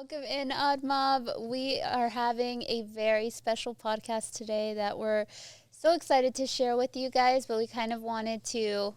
Welcome in, Odd Mob. We are having a very special podcast today that we're so excited to share with you guys, but we kind of wanted to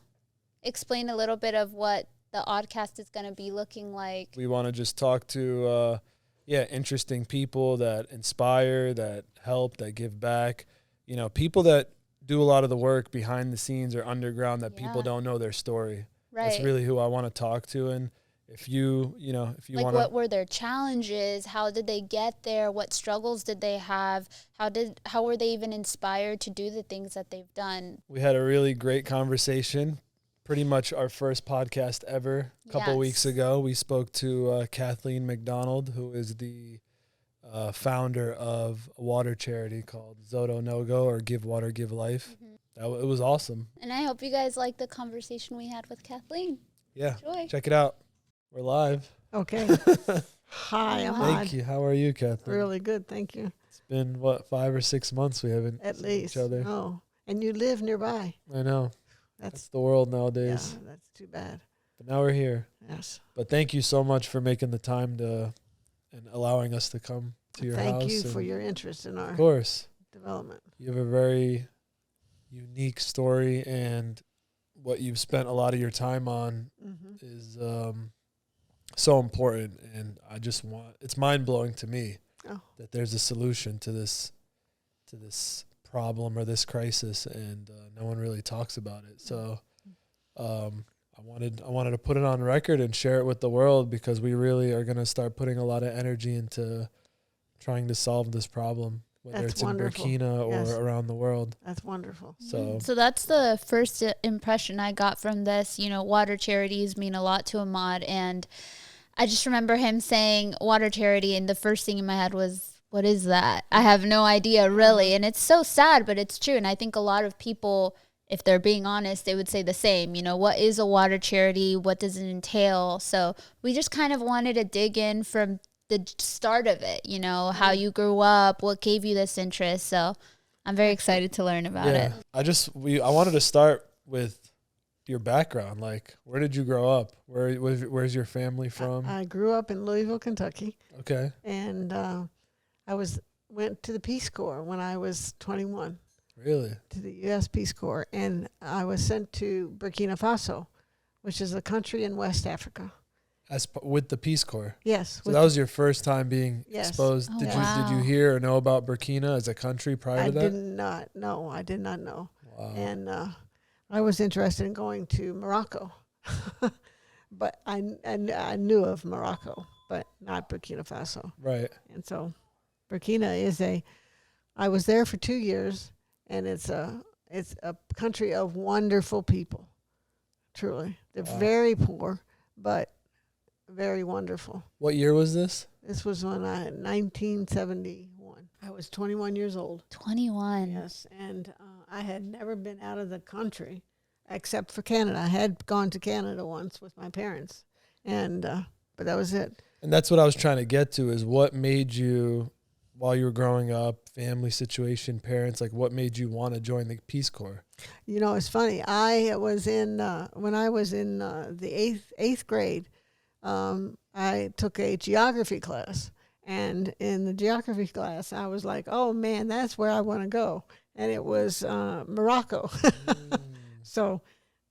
explain a little bit of what the Oddcast is going to be looking like. We want to just talk to, interesting people that inspire, that help, that give back. You know, people that do a lot of the work behind the scenes or underground that people don't know their story. Right. That's really who I want to talk to. And if you want to... what were their challenges? How did they get there? What struggles did they have? How were they even inspired to do the things that they've done? We had a really great conversation. Pretty much our first podcast ever. A couple weeks ago, we spoke to Kathleen McDonald, who is the founder of a water charity called Zoto No Go, or Give Water, Give Life. Mm-hmm. It was awesome. And I hope you guys liked the conversation we had with Kathleen. Yeah, Enjoy. Check it out. We're live. Okay. Hi, I'm Thank you. How are you, Kathleen? Really good, thank you. It's been, 5 or 6 months we haven't At seen least. each other. Oh, and you live nearby. I know. That's the world nowadays. Yeah, that's too bad. But now we're here. Yes. But thank you so much for making the time and allowing us to come to your house. Thank you for your interest in our development. You have a very unique story, and what you've spent a lot of your time on is so important. And it's mind-blowing to me that there's a solution to this problem or this crisis, and no one really talks about it. So I wanted to put it on record and share it with the world, because we really are going to start putting a lot of energy into trying to solve this problem, whether it's wonderful. In Burkina or around the world. That's wonderful. So that's the first impression I got from this. You know, water charities mean a lot to Ahmad, and I just remember him saying water charity, and the first thing in my head was, what is that? I have no idea, really. And it's so sad, but it's true. And I think a lot of people, if they're being honest, they would say the same. You know, what is a water charity? What does it entail? So we just kind of wanted to dig in from the start of it, you know, how you grew up, what gave you this interest. So I'm very excited to learn about it. I wanted to start with your background. Like, where did you grow up? Where's your family from? I grew up in Louisville, Kentucky. Okay. And I went to the Peace Corps when I was 21. Really? To the U.S. Peace Corps. And I was sent to Burkina Faso, which is a country in West Africa. With the Peace Corps? Yes. So that was your first time being exposed. Oh, did you hear or know about Burkina as a country prior to that? I did not know. Wow. And I was interested in going to Morocco. But I knew of Morocco, but not Burkina Faso. Right. And so Burkina I was there for 2 years, and it's a country of wonderful people. Truly. They're very poor, but very wonderful. What year was this? This was 1971. I was 21 years old. 21. Yes, and I had never been out of the country except for Canada. I had gone to Canada once with my parents, and but that was it. And that's what I was trying to get to, is what made you, while you were growing up, family situation, parents, like what made you want to join the Peace Corps? You know, it's funny. I was when I was in the eighth grade, I took a geography class. And in the geography class, I was like, oh, man, that's where I want to go. And it was Morocco. So,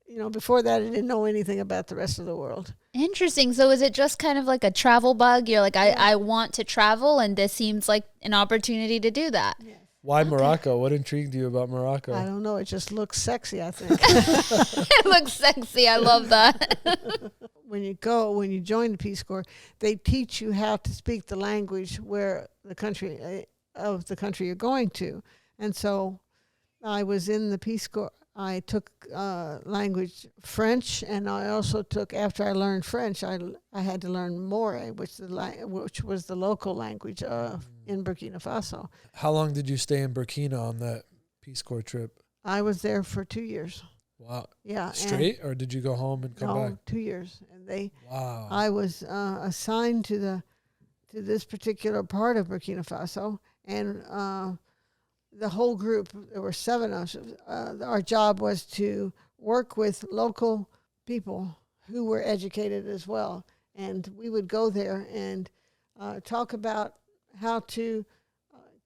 you know, before that, I didn't know anything about the rest of the world. Interesting. So is it just kind of like a travel bug? You're like, I want to travel, and this seems like an opportunity to do that. Yes. Why Morocco? What intrigued you about Morocco? I don't know. It just looks sexy, I think. It looks sexy. I love that. When you join the Peace Corps, they teach you how to speak the language of the country you're going to. And so I was in the Peace Corps. I took language French, and I also took, after I learned French, I had to learn Maure, which was the local language in Burkina Faso. How long did you stay in Burkina on that Peace Corps trip? I was there for 2 years. Wow. Yeah. Straight, or did you go home and come back? 2 years. And Wow. I was assigned to this particular part of Burkina Faso, and the whole group, there were 7 of us, our job was to work with local people who were educated as well. And we would go there and talk about how to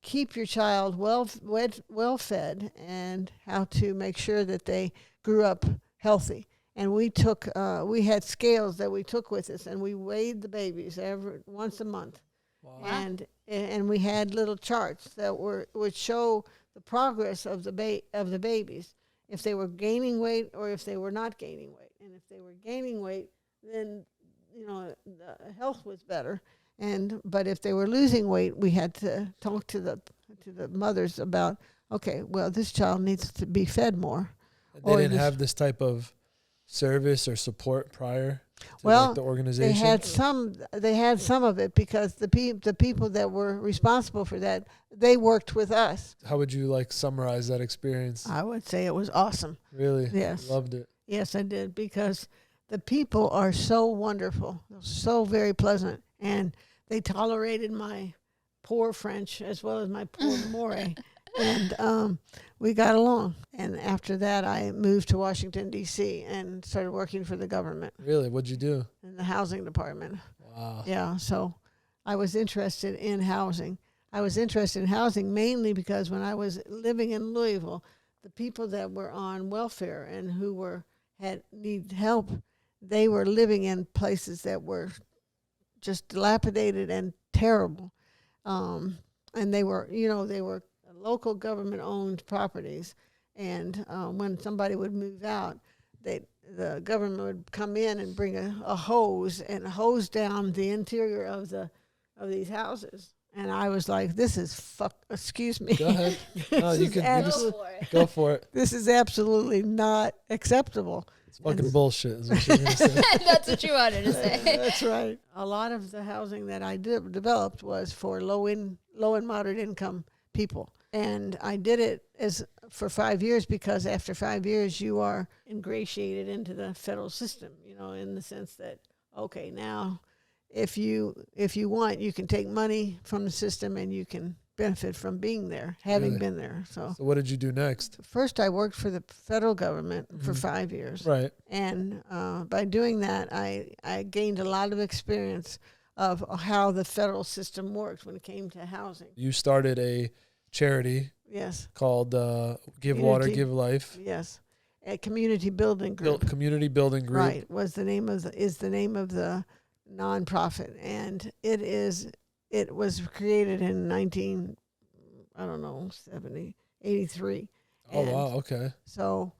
keep your child well fed and how to make sure that they grew up healthy. And we had scales that we took with us, and we weighed the babies once a month. Wow. And we had little charts that would show the progress of the babies, if they were gaining weight or if they were not gaining weight. And if they were gaining weight, then the health was better. But if they were losing weight, we had to talk to the mothers about, okay, well, this child needs to be fed more. They didn't have this type of service or support prior to the organization? They had some of it because the people that were responsible for that, they worked with us. How would you summarize that experience? I would say it was awesome. Really? Yes. Loved it. Yes, I did, because the people are so wonderful, so very pleasant, and they tolerated my poor French as well as my poor Moray. And we got along. And after that, I moved to Washington, D.C. and started working for the government. Really? What'd you do? In the housing department. Wow. Yeah, so I was interested in housing. I was interested in housing mainly because when I was living in Louisville, the people that were on welfare and who need help, they were living in places that were just dilapidated and terrible. And they were local government-owned properties, and when somebody would move out, the government would come in and bring a hose and hose down the interior of these houses. And I was like, "This is excuse me." Go ahead. No, you can go for it. This is absolutely not acceptable. It's fucking bullshit, is what you're going to say. That's what you wanted to say. That's right. A lot of the housing that I developed was for low and moderate income people. And I did it for 5 years because after 5 years you are ingratiated into the federal system, in the sense that, okay, now if you want, you can take money from the system and you can benefit from being there, having been there. So what did you do next? First, I worked for the federal government for 5 years. Right. And by doing that, I gained a lot of experience of how the federal system works when it came to housing. You started a charity, yes, called Give Water, Give Life. Yes, a community building group. Community building group, right? Was the name of the nonprofit, and it was created in 83. Oh, wow, okay. So,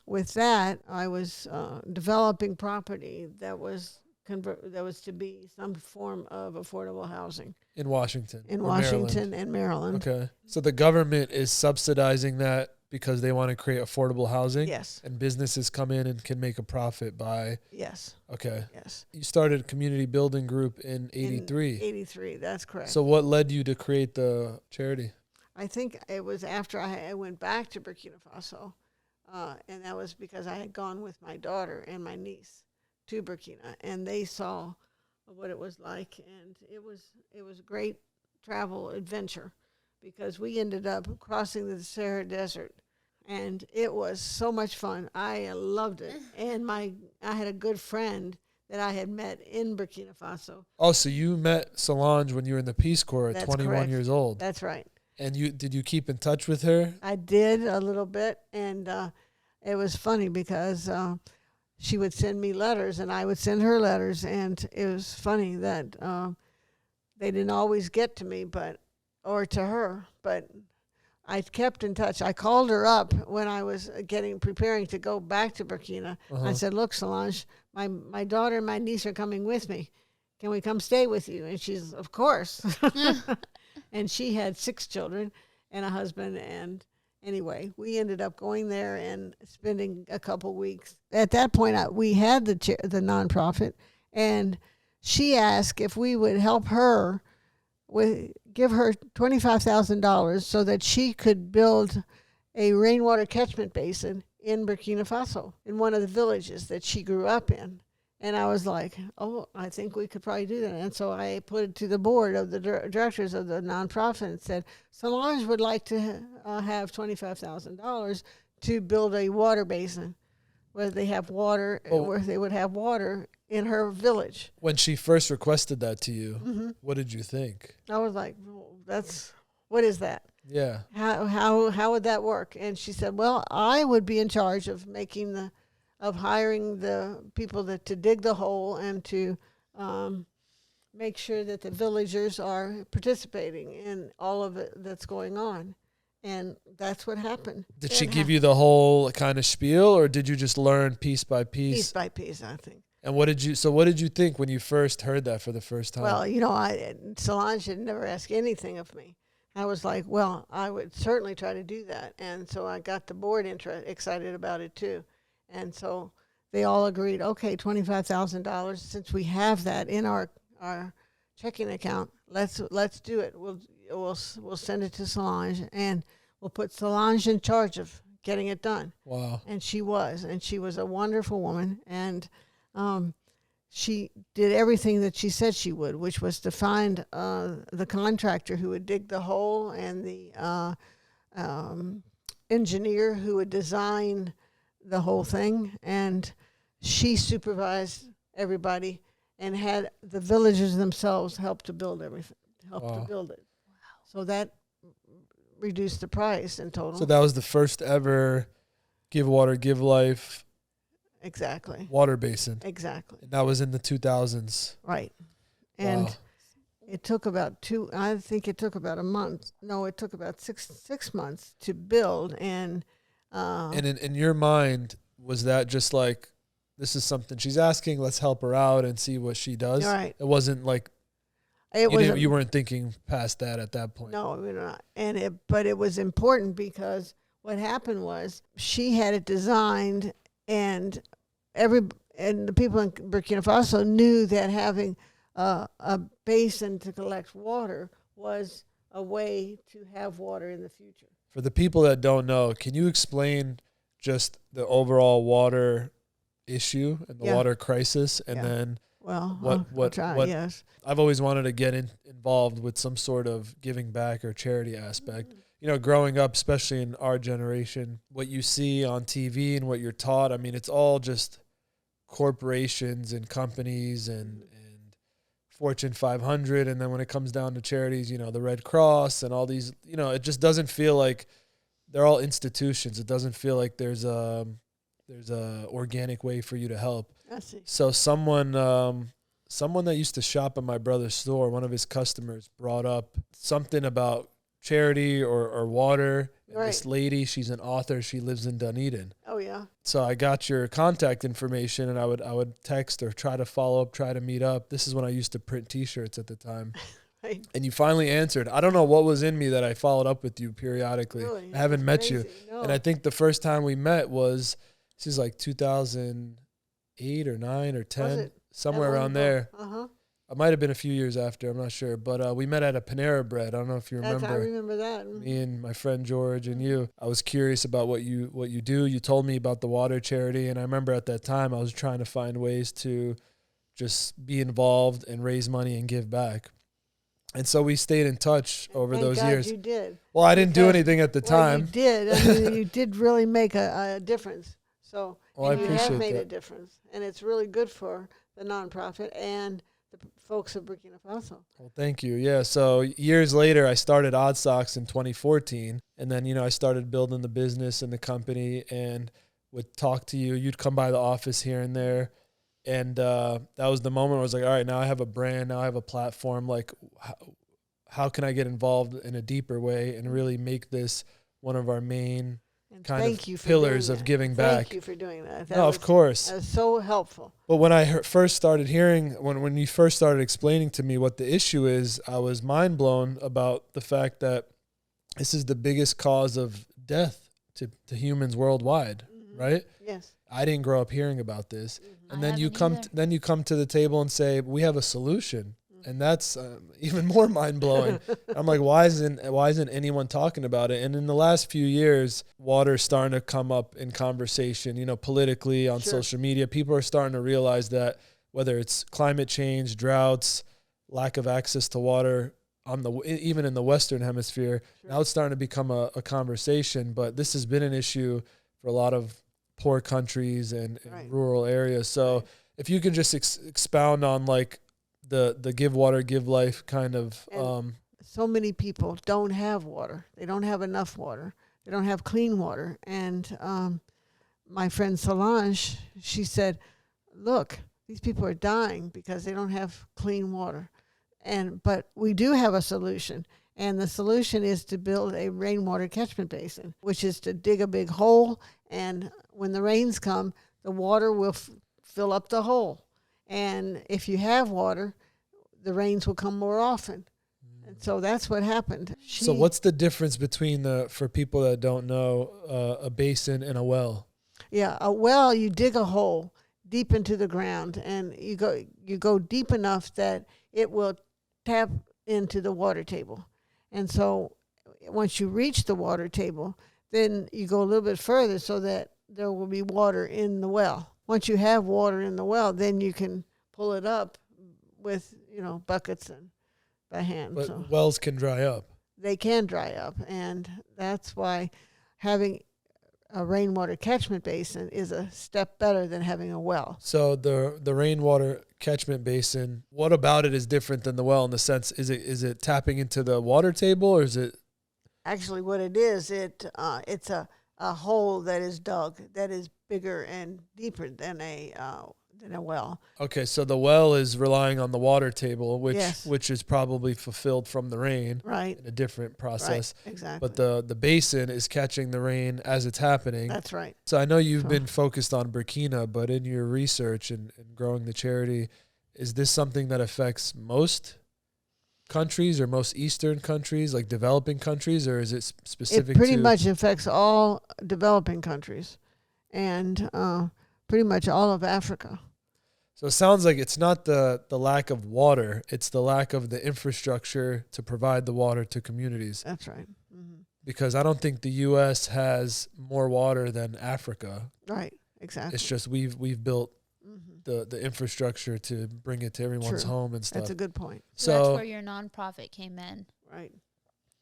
with that, I was developing property that was to be some form of affordable housing. In Washington. In Washington and Maryland. Okay. So the government is subsidizing that because they want to create affordable housing? Yes. And businesses come in and can make a profit by... Yes. Okay. Yes. You started a community building group in 83. In 83, that's correct. So what led you to create the charity? I think it was after I went back to Burkina Faso, and that was because I had gone with my daughter and my niece to Burkina, and they saw what it was like, and it was a great travel adventure because we ended up crossing the Sahara Desert, and it was so much fun. I loved it, and I had a good friend that I had met in Burkina Faso. Oh, so you met Solange when you were in the Peace Corps at That's 21 correct. years old. That's right. And did you keep in touch with her? I did a little bit, and it was funny because she would send me letters, and I would send her letters, and it was funny that they didn't always get to me, or to her, but I kept in touch. I called her up when I was preparing to go back to Burkina. Uh-huh. I said, "Look, Solange, my daughter and my niece are coming with me. Can we come stay with you?" And she's, "Of course." And she had 6 children and a husband, and anyway, we ended up going there and spending a couple weeks. At that point, we had the nonprofit, and she asked if we would help her give her $25,000 so that she could build a rainwater catchment basin in Burkina Faso, in one of the villages that she grew up in. And I was like, "Oh, I think we could probably do that." And so I put it to the board of the directors of the nonprofit and said, Solange would like to have $25,000 to build a water basin where they have water, where they would have water in her village. When she first requested that to you, what did you think? I was like, well, what is that? Yeah. How would that work? And she said, well, I would be in charge of hiring the people to dig the hole and to make sure that the villagers are participating in all of it that's going on. And that's what happened. Did she give you the whole kind of spiel, or did you just learn piece by piece? Piece by piece, I think. And what did you think when you first heard that for the first time? Well, Solange had never asked anything of me. I was like, well, I would certainly try to do that. And so I got the board excited about it too. And so they all agreed, okay, $25,000, since we have that in our checking account, let's do it. We'll send it to Solange, and we'll put Solange in charge of getting it done. Wow. And she was a wonderful woman, and she did everything that she said she would, which was to find the contractor who would dig the hole and the engineer who would design the whole thing. And she supervised everybody and had the villagers themselves help to build everything, to build it. Wow. So that reduced the price in total. So that was the first ever Give Water, Give Life. Exactly. Water basin. Exactly. And that was in the 2000s. Right. And it took about a month. No, it took about six months to build. And in your mind, was that just like, this is something she's asking, let's help her out and see what she does? Right. It wasn't like, you weren't thinking past that at that point. No, we were not. But it was important because what happened was she had it designed, and the people in Burkina Faso knew that having a basin to collect water was a way to have water in the future. For the people that don't know, can you explain just the overall water issue and the water crisis, and then what yes. I've always wanted to get involved with some sort of giving back or charity aspect. Growing up, especially in our generation, what you see on TV and what you're taught, I mean, it's all just corporations and companies and Fortune 500. And then when it comes down to charities, the Red Cross and all these, it just doesn't feel like they're all institutions. It doesn't feel like there's a organic way for you to help. I see. So someone that used to shop at my brother's store, one of his customers brought up something about charity or water. Right. This lady, she's an author. She lives in Dunedin. Oh, yeah. So I got your contact information, and I would text or try to follow up, try to meet up. This is when I used to print T-shirts at the time. Right. And you finally answered. I don't know what was in me that I followed up with you periodically. Really? I haven't met you. No. And I think the first time we met was, this is like 2008 or 9 or 10, somewhere around there. Uh-huh. It might have been a few years after, I'm not sure. But we met at a Panera Bread. I don't know if you remember. I remember that. Me and my friend George and you. I was curious about what you do. You told me about the water charity, and I remember at that time I was trying to find ways to just be involved and raise money and give back. And so we stayed in touch over those years. You did. Well, I didn't do anything at the time. You did. I mean, you did really make a difference. So I appreciate have made that. a difference, and it's really good for the nonprofit and the folks of Burkina Faso. Well, thank you. Yeah. So years later, I started Odd Socks in 2014, and then I started building the business and the company, and would talk to you. You'd come by the office here and there, and that was the moment where I was like, all right, now I have a brand, now I have a platform. Like, how can I get involved in a deeper way and really make this one of our main pillars of giving back? Thank you for doing that. Of course. That was so helpful. But when I first started hearing, when you first started explaining to me what the issue is, I was mind blown about the fact that this is the biggest cause of death to humans worldwide, right? Yes. I didn't grow up hearing about this. And then you come to the table and say, we have a solution. And that's even more mind-blowing. I'm like, why isn't anyone talking about it? And in the last few years, water is starting to come up in conversation, politically, on social media. People are starting to realize that whether it's climate change, droughts, lack of access to water, even in the Western Hemisphere, now it's starting to become a conversation. But this has been an issue for a lot of poor countries and rural areas. So If you can just expound on like the give water, give life kind of. So many people don't have water. They don't have enough water. They don't have clean water. And my friend Solange, she said, look, these people are dying because they don't have clean water. But we do have a solution. And the solution is to build a rainwater catchment basin, which is to dig a big hole. And when the rains come, the water will fill up the hole. And if you have water, the rains will come more often. And so that's what happened. So what's the difference between for people that don't know, a basin and a well? Yeah, a well, you dig a hole deep into the ground, and you go deep enough that it will tap into the water table. And so once you reach the water table, then you go a little bit further so that there will be water in the well. Once you have water in the well, then you can pull it up with, buckets and by hand. But so wells can dry up. They can dry up, and that's why having a rainwater catchment basin is a step better than having a well. So the rainwater catchment basin, what about it is different than the well in the sense, is it tapping into the water table, or is it? Actually, what it is, it's a hole that is dug that is bigger and deeper than a well. Okay, so the well is relying on the water table, Yes. which is probably fulfilled from the rain, Right. in a different process. Right, exactly. But the basin is catching the rain as it's happening. That's right. So I know you've been focused on Burkina, but in your research and growing the charity, is this something that affects most countries or most Eastern countries, like developing countries, or is it specific? It pretty much affects all developing countries and pretty much all of Africa. So it sounds like it's not the lack of water, it's the lack of the infrastructure to provide the water to communities. That's right. Mm-hmm. Because I don't think the U.S. has more water than Africa. Right, exactly. It's just we've built the infrastructure to bring it to everyone's True. home and stuff. That's a good point. So that's where your nonprofit came in. Right.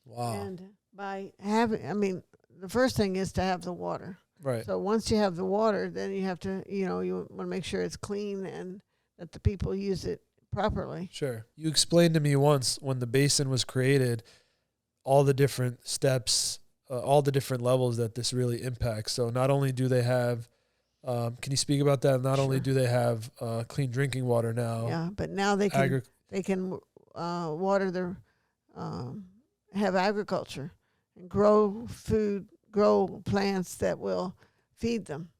Wow. And by having, the first thing is to have the water. Right. So once you have the water, then you have to, you want to make sure it's clean and that the people use it properly. Sure. You explained to me once when the basin was created, all the different steps, all the different levels that this really impacts. So not only do they have, can you speak about that? Not only do they have clean drinking water now. Yeah, but now they can water their, have agriculture and grow food, grow plants that will feed them.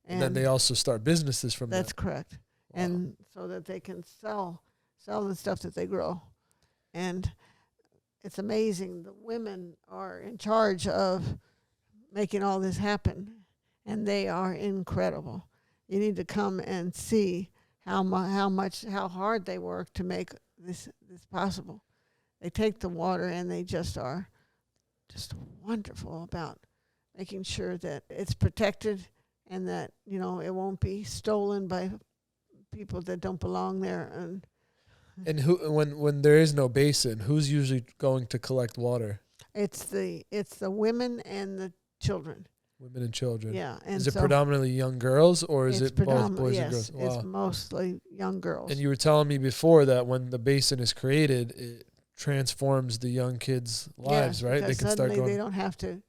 And then they also start businesses from That's that. correct. Wow. And so that they can sell the stuff that they grow. And it's amazing. The women are in charge of making all this happen, and they are incredible. You need to come and see how hard they work to make this possible. They take the water and they just are just wonderful about making sure that it's protected and that, it won't be stolen by people that don't belong there. And who, when there is no basin, who's usually going to collect water? It's the women and the children. Women and children. Yeah. And is it predominantly young girls, or is it both boys and girls? Wow. It's mostly young girls. And you were telling me before that when the basin is created, it transforms the young kids' lives, right? They can start going. They don't have to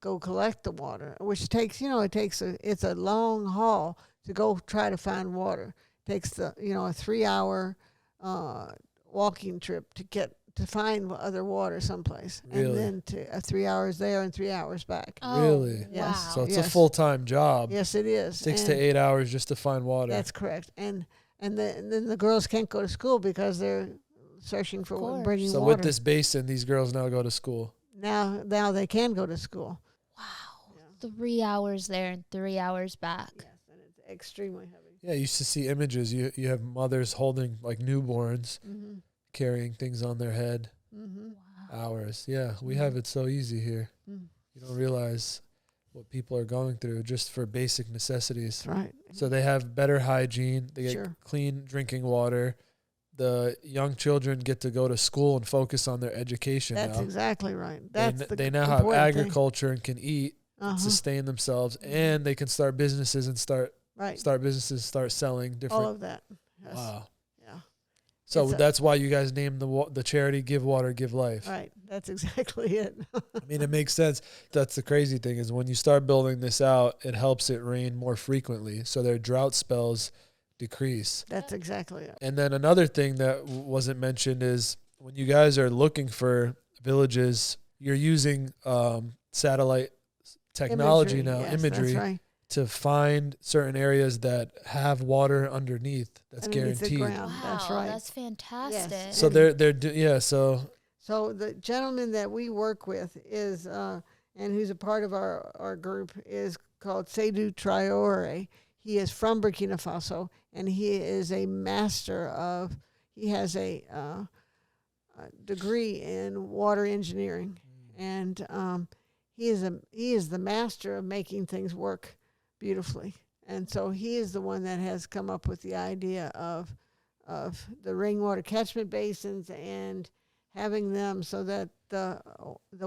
go collect the water, which takes, it's a long haul to go try to find water. It takes a 3-hour walking trip to find other water someplace. Really? And then 3 hours there and 3 hours back. Oh, really? Yes. Wow. So it's a full-time job. Yes, it is. 6 to 8 hours just to find water. That's correct. And then the girls can't go to school because they're searching for bringing water. So with this basin, these girls now go to school. Now they can go to school. Wow. Yeah. 3 hours there and 3 hours back. Yes, and it's extremely heavy. Yeah, you used to see images. You have mothers holding like newborns, carrying things on their head. Mm-hmm. Wow. Hours. Yeah, we have it so easy here. Mm. You don't realize what people are going through just for basic necessities. That's right. So they have better hygiene. They get clean drinking water. The young children get to go to school and focus on their education. That's exactly right. They now have agriculture and can eat, and sustain themselves, and they can start businesses and start Right. Start businesses, start selling different. All of that. Yes. Wow. Yeah. So that's why you guys named the charity Give Water, Give Life. Right. That's exactly it. I mean, it makes sense. That's the crazy thing is when you start building this out, it helps it rain more frequently. So their drought spells decrease. That's exactly it. And then another thing that wasn't mentioned is when you guys are looking for villages, you're using satellite technology now, Yes, imagery, that's right. to find certain areas that have water underneath. That's Underneath the guaranteed. ground. Wow, That's right. That's fantastic. Yes. So So the gentleman that we work with is, and who's a part of our group, is called Seydou Traoré. He is from Burkina Faso, and he is a he has a degree in water engineering, and he is the master of making things work beautifully. And so he is the one that has come up with the idea of the rainwater catchment basins and having them so that the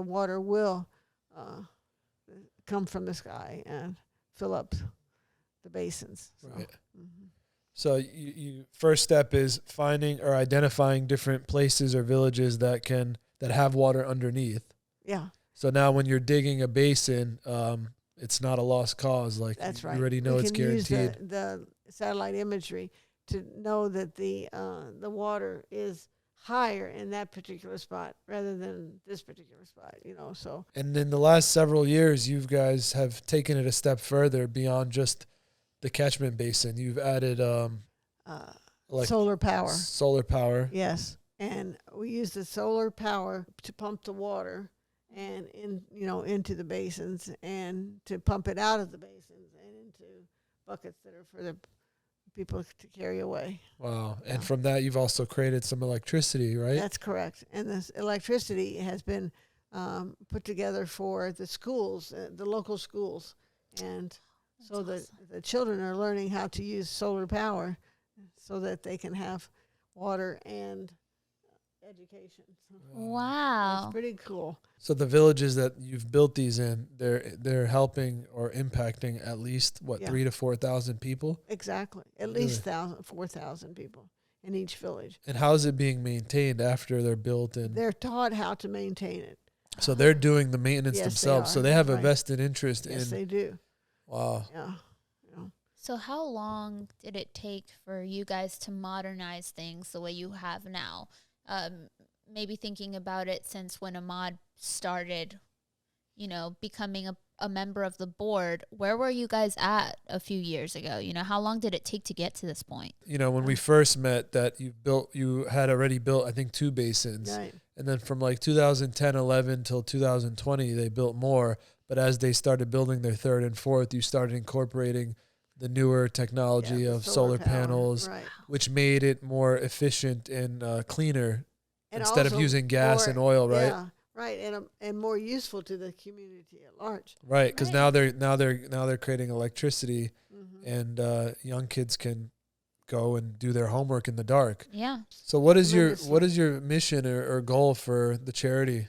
water will come from the sky and fill up the basins. So, right. So you first step is finding or identifying different places or villages that have water underneath. Yeah. So now when you're digging a basin, it's not a lost cause. Like That's you right. already know we it's can guaranteed. Use the satellite imagery to know that the water is higher in that particular spot rather than this particular spot, so. And in the last several years, you guys have taken it a step further beyond just the catchment basin. You've added Solar power. Solar power. Yes. And we use the solar power to pump the water and into the basins and to pump it out of the basins and into buckets that are for the people to carry away. Wow. Yeah. And from that, you've also created some electricity, right? That's correct. And this electricity has been put together for the schools, the local schools. And so awesome. the children are learning how to use solar power so that they can have water and education. So Wow. it's pretty cool. So the villages that you've built these in, they're helping or impacting at least 3,000 to 4,000 people. Exactly, at least 4,000 people in each village. And how is it being maintained after they're built? And they're taught how to maintain it. so they're doing the maintenance Yes, themselves. they So are. they have a Right. vested interest Yes, in. they do. Wow. Yeah. So how long did it take for you guys to modernize things the way you have now? Maybe thinking about it since when Ahmad started, becoming a member of the board, where were you guys at a few years ago? How long did it take to get to this point? When we first met, that you had already built, I think, 2 basins. Right. And then from like 2010, 11 till 2020, they built more. But as they started building their 3rd and 4th, you started incorporating the newer technology the of solar power, panels, right. which made it more efficient and cleaner And instead of also using gas more- and oil, right? Yeah, right, and more useful to the community at large. Right, because Right. now they're creating electricity, Mm-hmm. and young kids can go and do their homework in the dark. Yeah. So what is Tremendously. your mission or goal for the charity?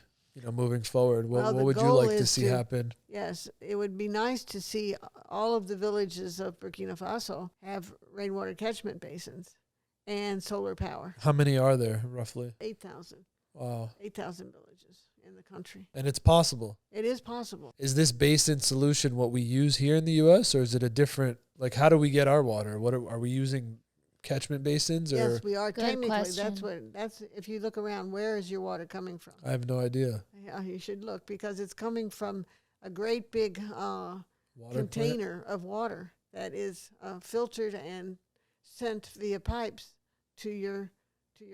Moving forward, Well, what the would you goal like to is see to- happen? Yes, it would be nice to see all of the villages of Burkina Faso have rainwater catchment basins and solar power. How many are there roughly? 8,000 villages in the country. And it's possible. It is possible. Is this basin solution what we use here in the U.S. or is it a different? Like, how do we get our water? What are we using? Catchment basins, or Yes, we are Good technically. question. That's if you look around, where is your water coming from? I have no idea. Yeah, you should look because it's coming from a great big Water plant? container of water that is filtered and sent via pipes to your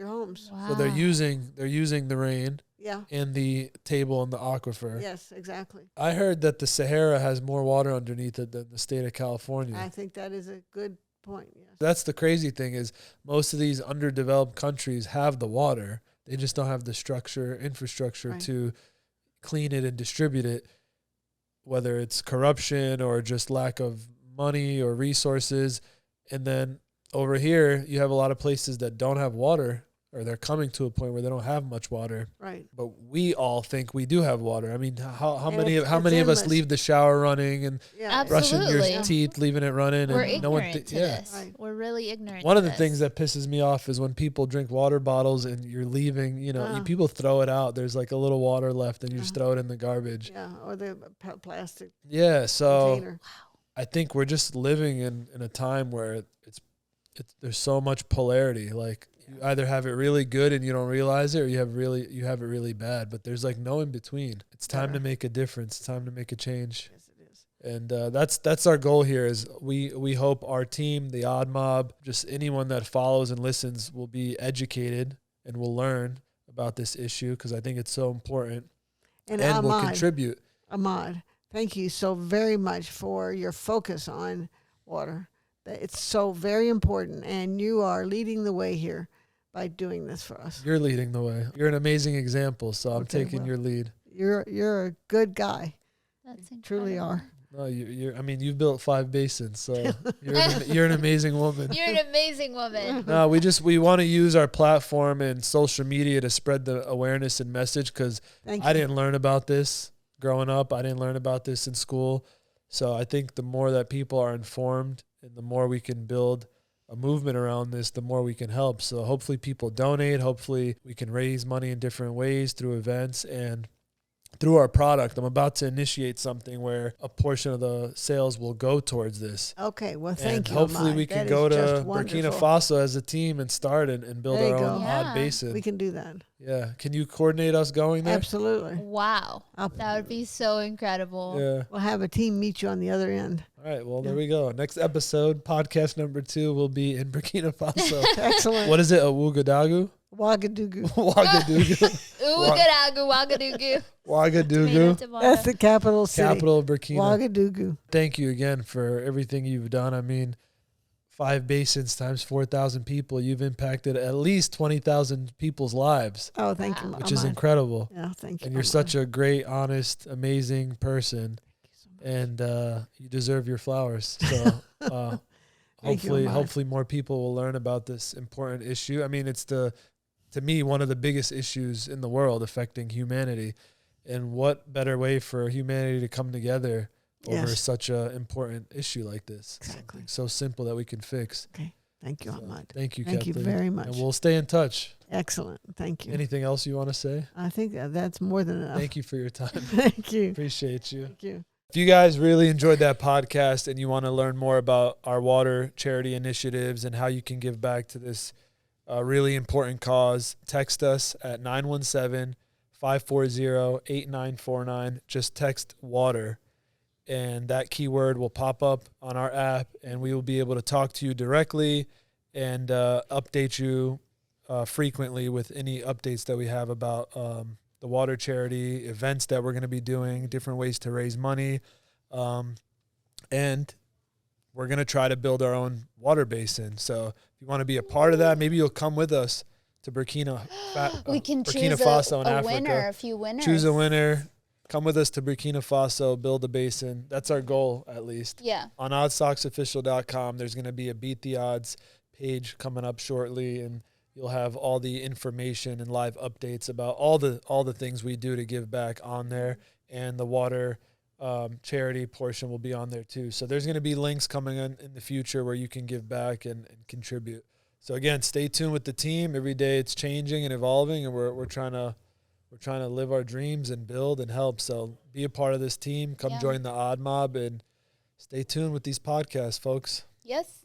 homes. Wow. So they're using the rain Yeah. and the table and the aquifer. Yes, exactly. I heard that the Sahara has more water underneath it than the state of California. I think that is a good point. Yes. That's the crazy thing is most of these underdeveloped countries have the water. They just don't have the infrastructure Right. to clean it and distribute it, whether it's corruption or just lack of money or resources. And then over here, you have a lot of places that don't have water or they're coming to a point where they don't have much water. Right. But we all think we do have water. I mean, how And many it's of us endless. leave the shower running and Yeah. brushing your Absolutely. teeth, leaving it running? We're and ignorant to this. Right. We're really ignorant. One to of the this. things that pisses me off is when people drink water bottles and you're leaving, people throw it out. There's like a little water left and you just throw it in the garbage. Yeah, or the plastic Yeah, so container. I think we're just living in a time where there's so much polarity. Like you either have it really good and you don't realize it, or you have it really bad. But there's like no in between. It's time to make a difference. It's time to make a change. Yes, it is. And that's our goal here. Is we hope our team, the Odd Mob, just anyone that follows and listens, will be educated and will learn about this issue, because I think it's so important, And will Ahmad, contribute. Ahmad, thank you so very much for your focus on water. It's so very important, and you are leading the way here by doing this for us. You're leading the way. You're an amazing example, so I'm Okay, taking well. your lead. You're a good guy. That's You truly incredible. are. No, you've built 5 basins, so you're an amazing woman. You're an amazing woman. No, we want to use our platform and social media to spread the awareness and message, because Thank I you. didn't learn about this growing up. I didn't learn about this in school. So I think the more that people are informed and the more we can build a movement around this, the more we can help. So hopefully people donate. Hopefully we can raise money in different ways through events and through our product. I'm about to initiate something where a portion of the sales will go towards this. Okay, well, And thank you. hopefully Ahmad. we can That go is to just Burkina wonderful. Faso as a team and start and build There you our own go. Yeah. odd basin. We can do that. Yeah. Can you coordinate us going there? Absolutely. Wow. I'll- That would be so incredible. Yeah. We'll have a team meet you on the other end. All right. Well, there we go. Next episode, podcast number 2, will be in Burkina Faso. Excellent. What is it? Ouagadougou? Ouagadougou. Ouagadougou. Ouagadougou. Ouagadougou. That's the capital city. Capital of Burkina. Ouagadougou. Thank you again for everything you've done. I mean, 5 basins times 4,000 people. You've impacted at least 20,000 people's lives, Oh, thank you, Wow. which is Ahmad. incredible. Yeah, thank you. And you're such a great, honest, amazing person. And you deserve your flowers. So Thank you, Ahmad. hopefully more people will learn about this important issue. I mean, it's to me, one of the biggest issues in the world affecting humanity. And what better way for humanity to come together over Yes. such an important issue like this? Exactly. Something so simple that we can fix. Okay. Thank you, So, Ahmad. thank you, Thank you Kathleen. very much. And we'll stay in touch. Excellent. Thank you. Anything else you want to say? I think that's more than enough. Thank you for your time. Thank you. Appreciate you. Thank you. If you guys really enjoyed that podcast and you want to learn more about our water charity initiatives and how you can give back to this really important cause, text us at 917-540-8949. Just text water, and that keyword will pop up on our app, and we will be able to talk to you directly and update you frequently with any updates that we have about the water charity, events that we're going to be doing, different ways to raise money. And we're going to try to build our own water basin. So if you want to be a part of that, maybe you'll come with us to Burkina We can Burkina choose Faso in a Africa. winner, a few winners. Choose a winner. Come with us to Burkina Faso, build a basin. That's our goal, at least. Yeah. On oddsocksofficial.com, there's going to be a Beat the Odds page coming up shortly, and you'll have all the information and live updates about all the things we do to give back on there, and the water charity portion will be on there too. So there's going to be links coming in the future where you can give back and contribute. So again, stay tuned with the team. Every day it's changing and evolving, and we're trying to live our dreams and build and help. So be a part of this team. Come Yeah. join the Odd Mob and stay tuned with these podcasts, folks. Yes.